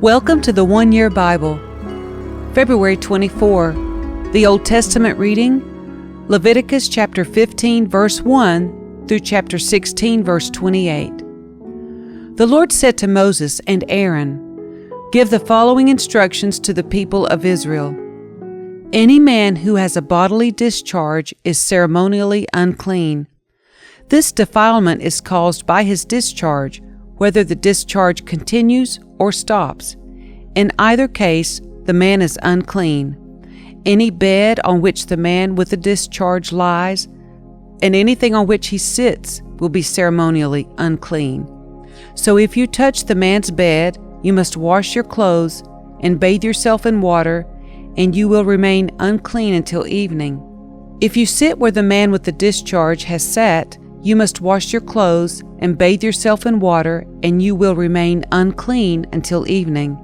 Welcome to the One Year Bible. February 24. The Old Testament reading, Leviticus chapter 15 verse 1 through chapter 16 verse 28. The Lord said to Moses and Aaron, "Give the following instructions to the people of Israel. Any man who has a bodily discharge is ceremonially unclean. This defilement is caused by his discharge, whether the discharge continues or stops. In either case, the man is unclean. Any bed on which the man with the discharge lies, and anything on which he sits, will be ceremonially unclean. So if you touch the man's bed, you must wash your clothes and bathe yourself in water, and you will remain unclean until evening. If you sit where the man with the discharge has sat, you must wash your clothes and bathe yourself in water, and you will remain unclean until evening.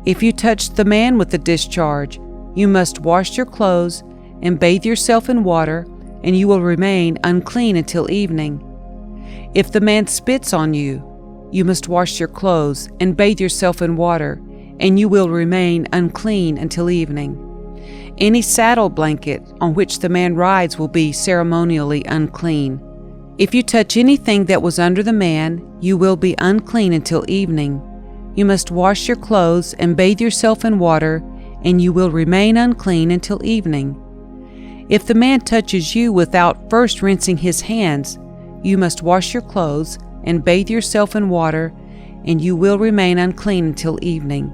If you touch the man with the discharge, you must wash your clothes and bathe yourself in water, and you will remain unclean until evening. If the man spits on you, you must wash your clothes and bathe yourself in water, and you will remain unclean until evening. Any saddle blanket on which the man rides will be ceremonially unclean. If you touch anything that was under the man, you will be unclean until evening. You must wash your clothes and bathe yourself in water, and you will remain unclean until evening. If the man touches you without first rinsing his hands, you must wash your clothes and bathe yourself in water, and you will remain unclean until evening.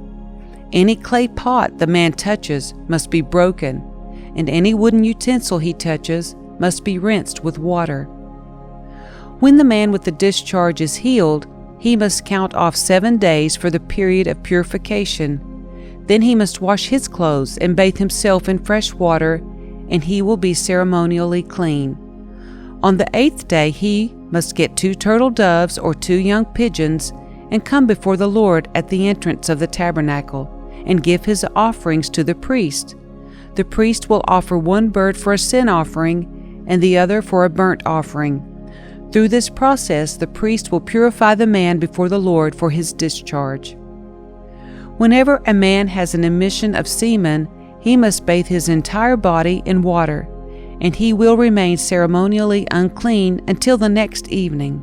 Any clay pot the man touches must be broken, and any wooden utensil he touches must be rinsed with water. When the man with the discharge is healed, he must count off 7 days for the period of purification. Then he must wash his clothes and bathe himself in fresh water, and he will be ceremonially clean. On the 8th day he must get 2 turtle doves or 2 young pigeons and come before the Lord at the entrance of the tabernacle and give his offerings to the priest. The priest will offer 1 bird for a sin offering and the other for a burnt offering. Through this process, the priest will purify the man before the Lord for his discharge. Whenever a man has an emission of semen, he must bathe his entire body in water, and he will remain ceremonially unclean until the next evening.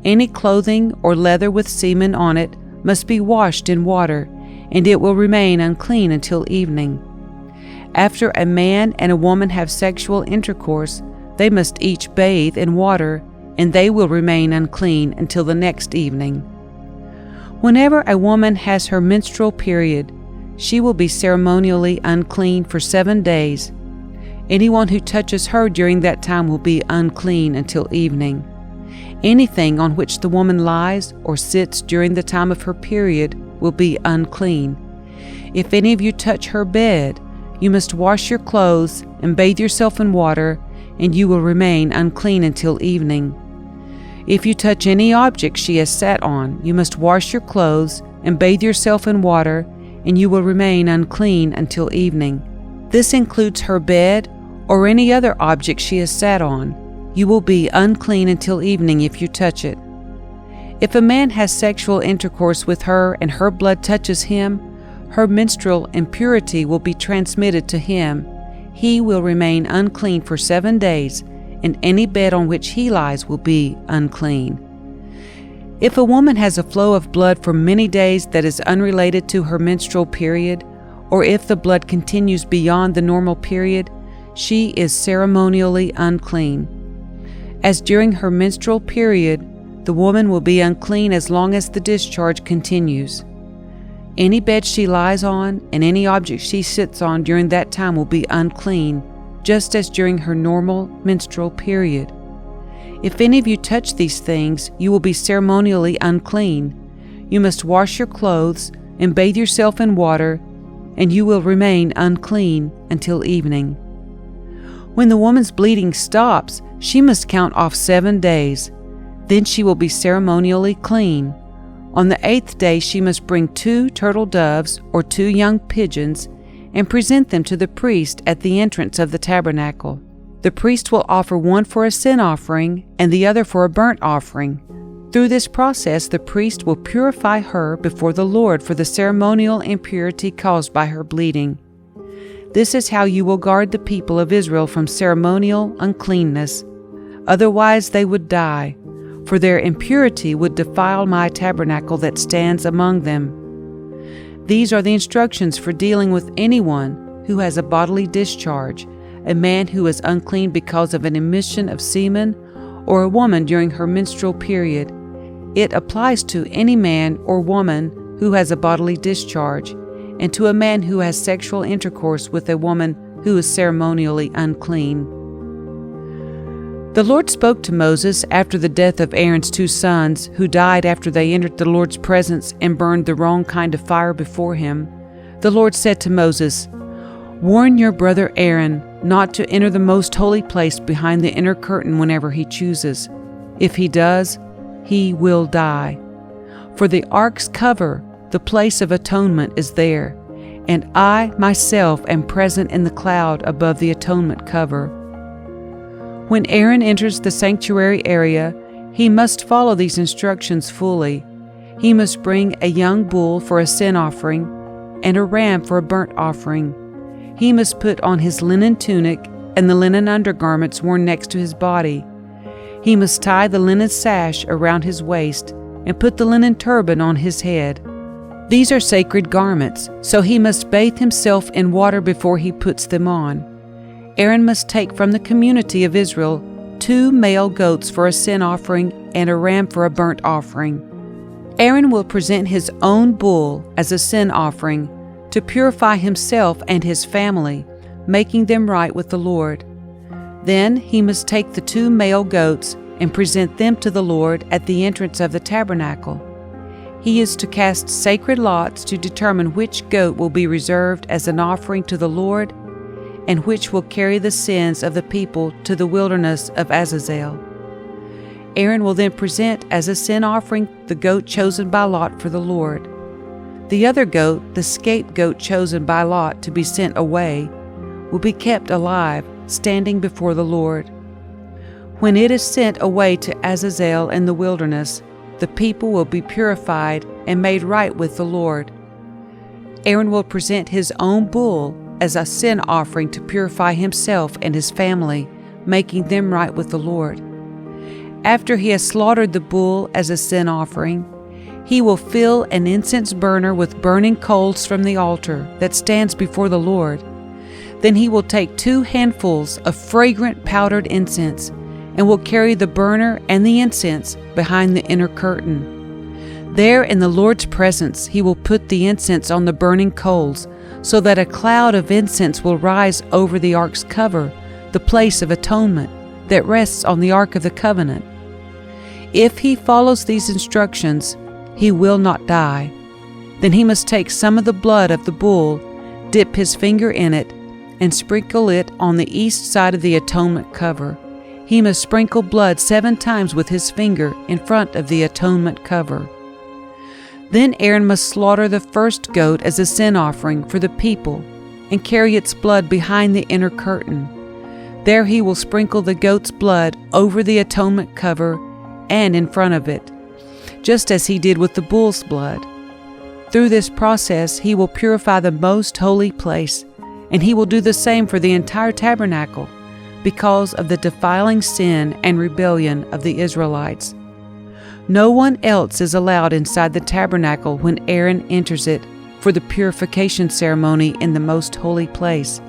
Any clothing or leather with semen on it must be washed in water, and it will remain unclean until evening. After a man and a woman have sexual intercourse, they must each bathe in water, and they will remain unclean until the next evening. Whenever a woman has her menstrual period, she will be ceremonially unclean for 7 days. Anyone who touches her during that time will be unclean until evening. Anything on which the woman lies or sits during the time of her period will be unclean. If any of you touch her bed, you must wash your clothes and bathe yourself in water, and you will remain unclean until evening. If you touch any object she has sat on, you must wash your clothes and bathe yourself in water, and you will remain unclean until evening. This includes her bed or any other object she has sat on. You will be unclean until evening if you touch it. If a man has sexual intercourse with her and her blood touches him, her menstrual impurity will be transmitted to him. He will remain unclean for 7 days, and any bed on which he lies will be unclean. If a woman has a flow of blood for many days that is unrelated to her menstrual period, or if the blood continues beyond the normal period, she is ceremonially unclean. As during her menstrual period, the woman will be unclean as long as the discharge continues. Any bed she lies on and any object she sits on during that time will be unclean, just as during her normal menstrual period. If any of you touch these things, you will be ceremonially unclean. You must wash your clothes and bathe yourself in water, and you will remain unclean until evening. When the woman's bleeding stops, she must count off 7 days. Then she will be ceremonially clean. On the 8th day she must bring 2 turtle doves or 2 young pigeons and present them to the priest at the entrance of the tabernacle. The priest will offer one for a sin offering and the other for a burnt offering. Through this process, the priest will purify her before the Lord for the ceremonial impurity caused by her bleeding. This is how you will guard the people of Israel from ceremonial uncleanness. Otherwise they would die, for their impurity would defile my tabernacle that stands among them. These are the instructions for dealing with anyone who has a bodily discharge, a man who is unclean because of an emission of semen, or a woman during her menstrual period. It applies to any man or woman who has a bodily discharge, and to a man who has sexual intercourse with a woman who is ceremonially unclean. The Lord spoke to Moses after the death of Aaron's 2 sons, who died after they entered the Lord's presence and burned the wrong kind of fire before him. The Lord said to Moses, "Warn your brother Aaron not to enter the most holy place behind the inner curtain whenever he chooses. If he does, he will die. For the ark's cover, the place of atonement, is there, and I myself am present in the cloud above the atonement cover." When Aaron enters the sanctuary area, he must follow these instructions fully. He must bring a young bull for a sin offering and a ram for a burnt offering. He must put on his linen tunic and the linen undergarments worn next to his body. He must tie the linen sash around his waist and put the linen turban on his head. These are sacred garments, so he must bathe himself in water before he puts them on. Aaron must take from the community of Israel 2 male goats for a sin offering and a ram for a burnt offering. Aaron will present his own bull as a sin offering to purify himself and his family, making them right with the Lord. Then he must take the 2 male goats and present them to the Lord at the entrance of the tabernacle. He is to cast sacred lots to determine which goat will be reserved as an offering to the Lord and which will carry the sins of the people to the wilderness of Azazel. Aaron will then present as a sin offering the goat chosen by lot for the Lord. The other goat, the scapegoat chosen by lot to be sent away, will be kept alive, standing before the Lord. When it is sent away to Azazel in the wilderness, the people will be purified and made right with the Lord. Aaron will present his own bull as a sin offering to purify himself and his family, making them right with the Lord. After he has slaughtered the bull as a sin offering, he will fill an incense burner with burning coals from the altar that stands before the Lord. Then he will take 2 handfuls of fragrant powdered incense and will carry the burner and the incense behind the inner curtain. There in the Lord's presence he will put the incense on the burning coals, so that a cloud of incense will rise over the ark's cover, the place of atonement that rests on the Ark of the Covenant. If he follows these instructions, he will not die. Then he must take some of the blood of the bull, dip his finger in it, and sprinkle it on the east side of the atonement cover. He must sprinkle blood 7 times with his finger in front of the atonement cover. Then Aaron must slaughter the first goat as a sin offering for the people and carry its blood behind the inner curtain. There he will sprinkle the goat's blood over the atonement cover and in front of it, just as he did with the bull's blood. Through this process he will purify the most holy place, and he will do the same for the entire tabernacle because of the defiling sin and rebellion of the Israelites. No one else is allowed inside the tabernacle when Aaron enters it for the purification ceremony in the most holy place.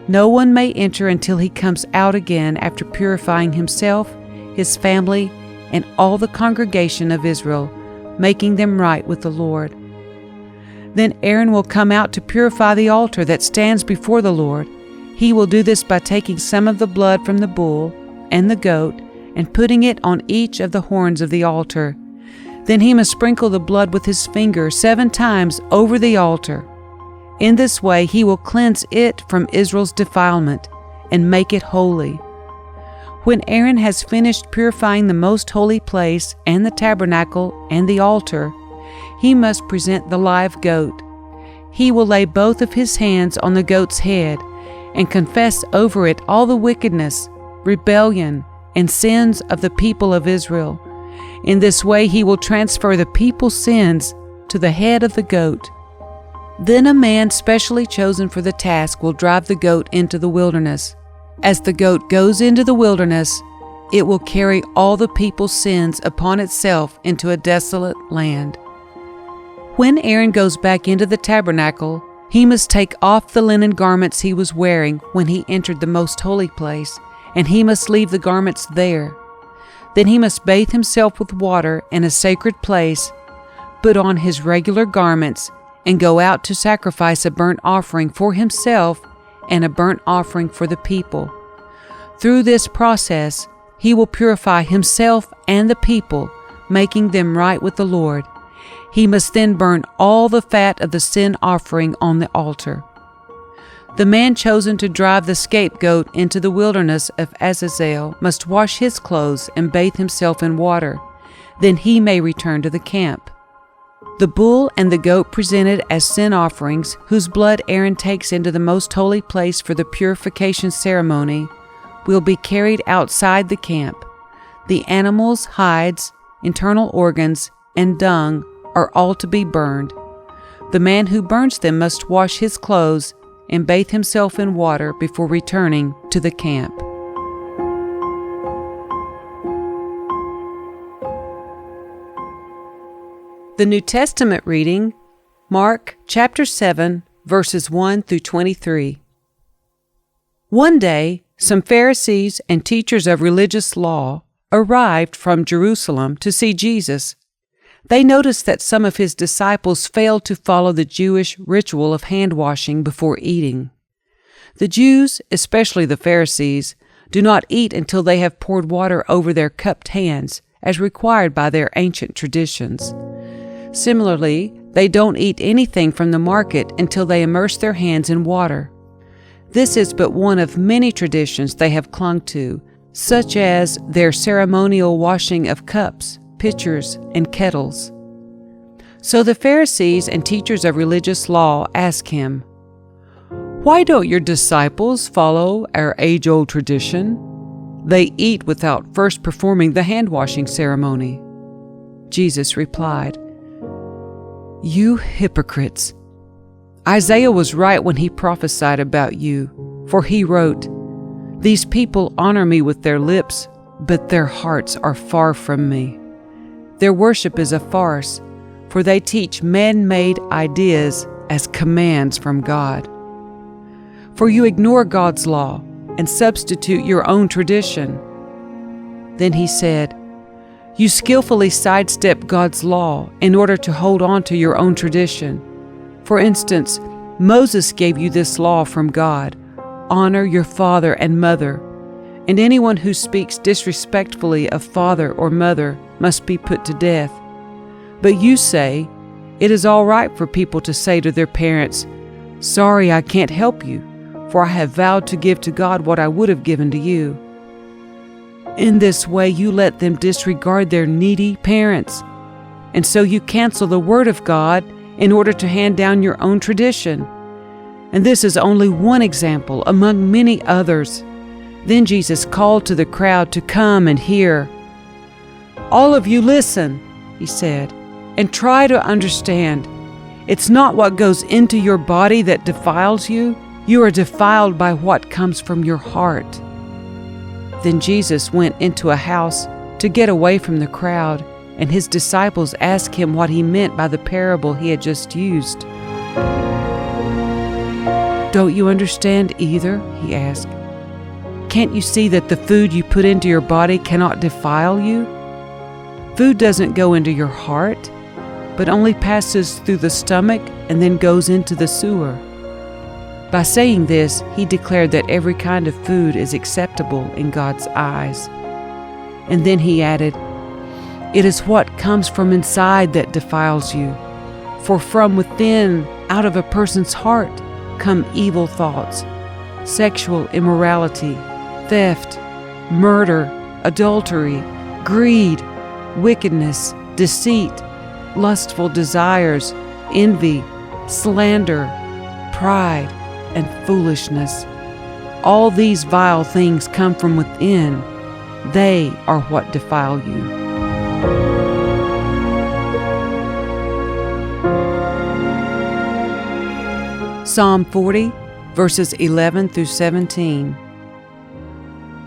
No one may enter until he comes out again after purifying himself, his family, and all the congregation of Israel, making them right with the Lord. Then Aaron will come out to purify the altar that stands before the Lord. He will do this by taking some of the blood from the bull and the goat and putting it on each of the horns of the altar. Then he must sprinkle the blood with his finger 7 times over the altar. In this way he will cleanse it from Israel's defilement and make it holy. When Aaron has finished purifying the most holy place and the tabernacle and the altar, he must present the live goat. He will lay both of his hands on the goat's head and confess over it all the wickedness, rebellion, and sins of the people of Israel. In this way he will transfer the people's sins to the head of the goat. Then a man specially chosen for the task will drive the goat into the wilderness. As the goat goes into the wilderness, it will carry all the people's sins upon itself into a desolate land. When Aaron goes back into the tabernacle, he must take off the linen garments he was wearing when he entered the most holy place, and he must leave the garments there. Then he must bathe himself with water in a sacred place, put on his regular garments, and go out to sacrifice a burnt offering for himself and a burnt offering for the people. Through this process, he will purify himself and the people, making them right with the Lord. He must then burn all the fat of the sin offering on the altar. The man chosen to drive the scapegoat into the wilderness of Azazel must wash his clothes and bathe himself in water. Then he may return to the camp. The bull and the goat presented as sin offerings, whose blood Aaron takes into the most holy place for the purification ceremony, will be carried outside the camp. The animals' hides, internal organs, and dung are all to be burned. The man who burns them must wash his clothes and bathe himself in water before returning to the camp. The New Testament reading, Mark chapter 7, verses 1 through 23. One day, some Pharisees and teachers of religious law arrived from Jerusalem to see Jesus. They noticed that some of his disciples failed to follow the Jewish ritual of hand-washing before eating. The Jews, especially the Pharisees, do not eat until they have poured water over their cupped hands, as required by their ancient traditions. Similarly, they don't eat anything from the market until they immerse their hands in water. This is but one of many traditions they have clung to, such as their ceremonial washing of cups, pitchers, and kettles. So the Pharisees and teachers of religious law ask him, "Why don't your disciples follow our age-old tradition? They eat without first performing the hand-washing ceremony." Jesus replied, "You hypocrites! Isaiah was right when he prophesied about you, for he wrote, 'These people honor me with their lips, but their hearts are far from me. Their worship is a farce, for they teach man-made ideas as commands from God. For you ignore God's law and substitute your own tradition.'" Then he said, "You skillfully sidestep God's law in order to hold on to your own tradition. For instance, Moses gave you this law from God: honor your father and mother, and anyone who speaks disrespectfully of father or mother must be put to death. But you say, it is all right for people to say to their parents, 'Sorry, I can't help you, for I have vowed to give to God what I would have given to you.' In this way you let them disregard their needy parents, and so you cancel the word of God in order to hand down your own tradition. And this is only one example among many others." Then Jesus called to the crowd to come and hear. "All of you listen," he said, "and try to understand. It's not what goes into your body that defiles you. You are defiled by what comes from your heart." Then Jesus went into a house to get away from the crowd, and his disciples asked him what he meant by the parable he had just used. "Don't you understand either?" he asked. "Can't you see that the food you put into your body cannot defile you? Food doesn't go into your heart, but only passes through the stomach and then goes into the sewer." By saying this, he declared that every kind of food is acceptable in God's eyes. And then he added, "It is what comes from inside that defiles you. For from within, out of a person's heart, come evil thoughts, sexual immorality, theft, murder, adultery, greed, wickedness, deceit, lustful desires, envy, slander, pride, and foolishness. all these vile things come from within. They are what defile you. Psalm 40, verses 11 through 17.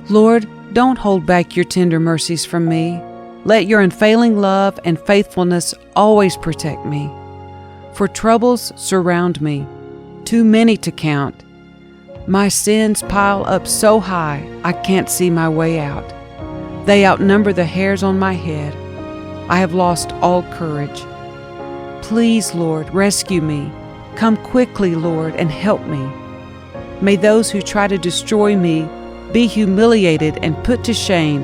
Lord, don't hold back your tender mercies from me. Let your unfailing love and faithfulness always protect me. For troubles surround me, too many to count. My sins pile up so high I can't see my way out. They outnumber the hairs on my head. I have lost all courage. Please, Lord, rescue me. Come quickly, Lord, and help me. May those who try to destroy me be humiliated and put to shame.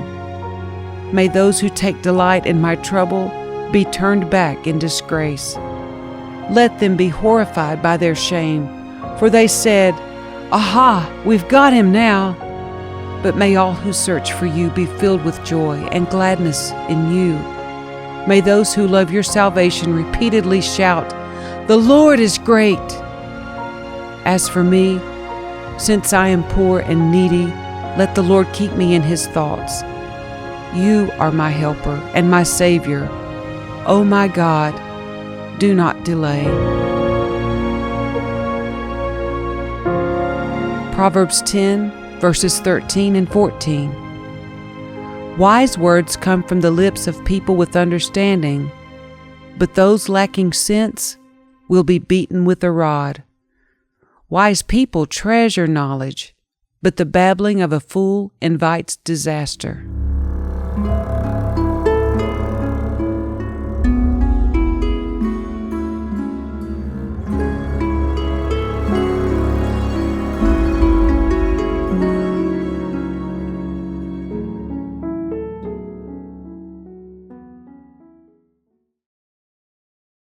May those who take delight in my trouble be turned back in disgrace. Let them be horrified by their shame, for they said, "Aha, we've got him now." But may all who search for you be filled with joy and gladness in you. May those who love your salvation repeatedly shout, "The Lord is great!" As for me, since I am poor and needy, let the Lord keep me in his thoughts. You are my helper and my Savior. O my God, do not delay. Proverbs 10, verses 13 and 14. Wise words come from the lips of people with understanding, but those lacking sense will be beaten with a rod. Wise people treasure knowledge, but the babbling of a fool invites disaster.